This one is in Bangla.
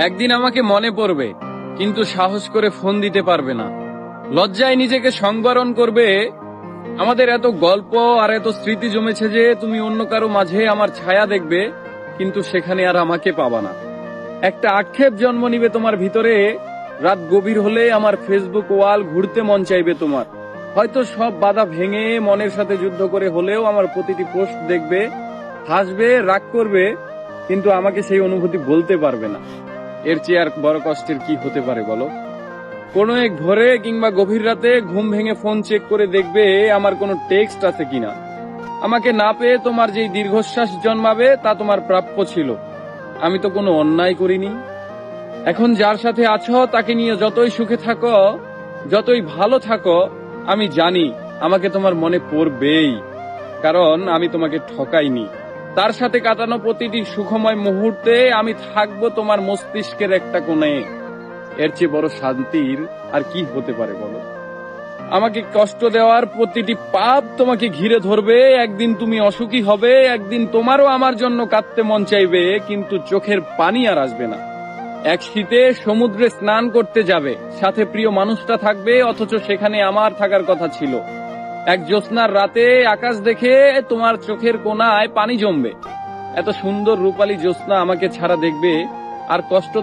একদিন আমাকে মনে পড়বে, কিন্তু সাহস করে ফোন দিতে পারবে না। লজ্জায় নিজেকে সংবরণ করবে। আমাদের এত গল্প আর এত স্মৃতি জমেছে যে তুমি অন্য কারো মাঝে আমার ছায়া দেখবে, কিন্তু সেখানে আর আমাকে পাবা না। একটা আক্ষেপ জন্ম নিবে তোমার ভিতরে। রাত গভীর হলে আমার ফেসবুক ওয়াল ঘুরতে মন চাইবে তোমার। হয়তো সব বাধা ভেঙে মনের সাথে যুদ্ধ করে হলেও আমার প্রতিটি পোস্ট দেখবে, হাসবে, রাগ করবে, কিন্তু আমাকে সেই অনুভূতি বলতে পারবে না। এর চেয়ে আর বড় কষ্টের কি হতে পারে বলো? কোনো এক ভোরে কিংবা গভীর রাতে ঘুম ভেঙে ফোন চেক করে দেখবে আমার কোনো টেক্সট আছে কিনা। আমাকে না পেয়ে তোমার যেই দীর্ঘশ্বাস জন্মাবে তা তোমার প্রাপ্য ছিল। আমি তো কোনো অন্যায় করিনি। এখন যার সাথে আছো তাকে নিয়ে যতই সুখে থাকো, যতই ভালো থাকো, আমি জানি আমাকে তোমার মনে পড়বেই, কারণ আমি তোমাকে ঠকাইনি। তার সাথে কাটানো প্রতিটি সুখময় মুহূর্তে আমি থাকবো তোমার মস্তিষ্কের একটা কোণে। এর চেয়ে বড় শান্তির আর কি হতে পারে বলো? আমাকে কষ্ট দেওয়ার প্রতিটি পাপ তোমাকে ঘিরে ধরবে। একদিন তুমি অসুখী হবে, একদিন তোমারও আমার জন্য কাঁদতে মন চাইবে, কিন্তু চোখের পানি আর আসবে না। এক শীতে সমুদ্রে স্নান করতে যাবে, সাথে প্রিয় মানুষটা থাকবে, অথচ সেখানে আমার থাকার কথা ছিল। এক জ্যোৎস্নার রাতে আকাশ দেখে তোমার চোখের কোণায় পানি জমবে। এত সুন্দর রূপালী জ্যোৎস্না আমাকে ছাড়া দেখবে, আর কষ্ট